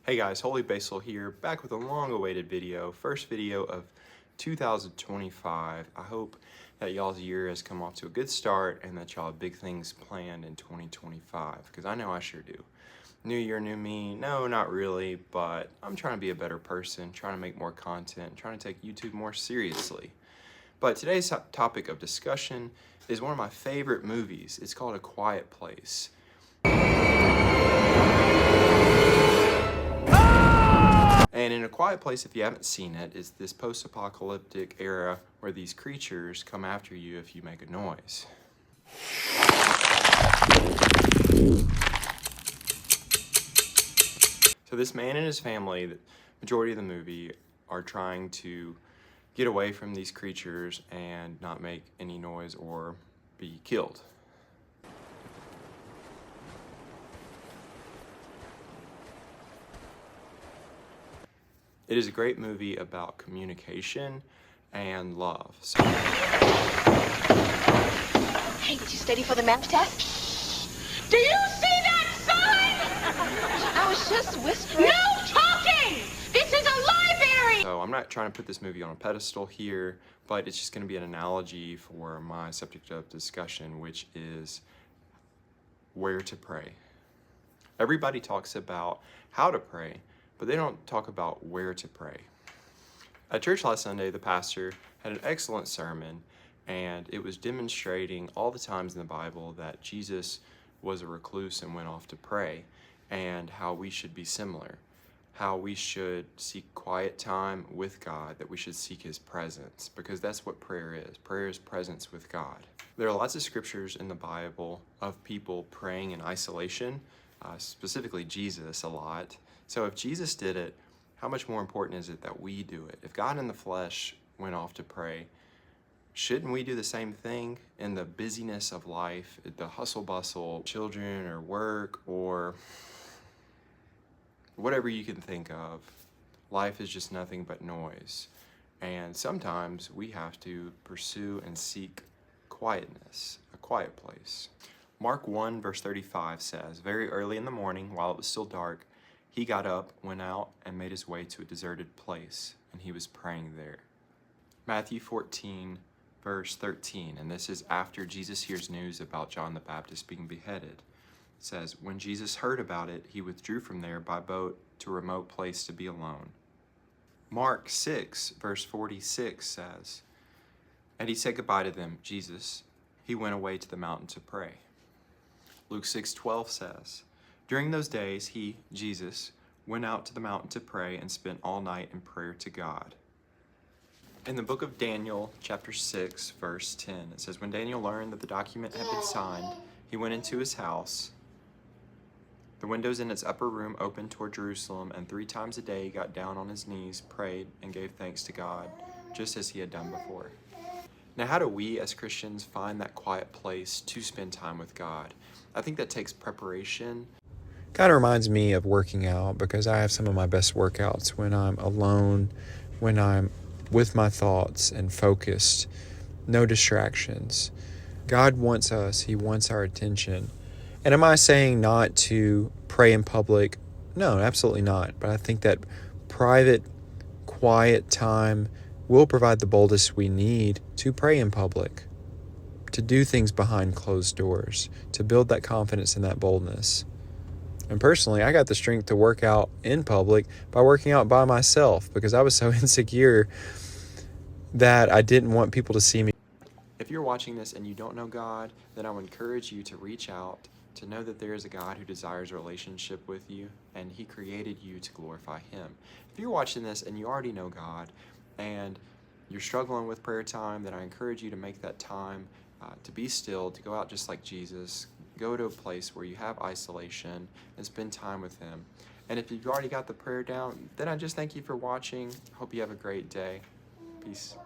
Hey guys, Holy Basil here, back with a long-awaited video, first video of 2025. I hope that y'all's year has come off to a good start and that y'all have big things planned in 2025, because I know I sure do. New year, new me? No, not really, but I'm trying to be a better person, trying to make more content, trying to take YouTube more seriously. But today's topic of discussion is one of my favorite movies. It's called A Quiet Place. And in A Quiet Place, if you haven't seen it, it's this post-apocalyptic era where these creatures come after you if you make a noise. So this man and his family, the majority of the movie, are trying to get away from these creatures and not make any noise or be killed. It is a great movie about communication and love. So, hey, did you study for the math test? Do you see that sign? I was just whispering. No talking! This is a library! So I'm not trying to put this movie on a pedestal here, but it's just going to be an analogy for my subject of discussion, which is where to pray. Everybody talks about how to pray, but they don't talk about where to pray. At church last Sunday, the pastor had an excellent sermon, and it was demonstrating all the times in the Bible that Jesus was a recluse and went off to pray, and how we should be similar, how we should seek quiet time with God, that we should seek His presence, because that's what prayer is. Prayer is presence with God. There are lots of scriptures in the Bible of people praying in isolation, specifically Jesus a lot. So if Jesus did it, how much more important is it that we do it? If God in the flesh went off to pray, shouldn't we do the same thing in the busyness of life, the hustle bustle, children or work or whatever you can think of? Life is just nothing but noise. And sometimes we have to pursue and seek quietness, a quiet place. Mark 1 verse 35 says, "Very early in the morning, while it was still dark, he got up, went out, and made his way to a deserted place, and he was praying there." Matthew 14 verse 13, and this is after Jesus hears news about John the Baptist being beheaded. It says, "When Jesus heard about it, he withdrew from there by boat to a remote place to be alone." Mark 6 verse 46 says, "And he said goodbye to them, Jesus. He went away to the mountain to pray." Luke 6:12 says, "During those days, he, Jesus, went out to the mountain to pray and spent all night in prayer to God." In the book of Daniel, chapter 6, verse 10, it says, "When Daniel learned that the document had been signed, he went into his house. The windows in its upper room opened toward Jerusalem, and 3 times a day he got down on his knees, prayed, and gave thanks to God, just as he had done before." Now, how do we as Christians find that quiet place to spend time with God? I think that takes preparation. Kind of reminds me of working out, because I have some of my best workouts when I'm alone, when I'm with my thoughts and focused, no distractions. God wants us. He wants our attention. And am I saying not to pray in public? No, absolutely not. But I think that private, quiet time will provide the boldest we need to pray in public, to do things behind closed doors, to build that confidence and that boldness. And personally, I got the strength to work out in public by working out by myself, because I was so insecure that I didn't want people to see me. If you're watching this and you don't know God, then I would encourage you to reach out, to know that there is a God who desires a relationship with you, and He created you to glorify Him. If you're watching this and you already know God, and you're struggling with prayer time, then I encourage you to make that time to be still, to go out just like Jesus, go to a place where you have isolation and spend time with Him. And if you've already got the prayer down, then I just thank you for watching. Hope you have a great day. Peace.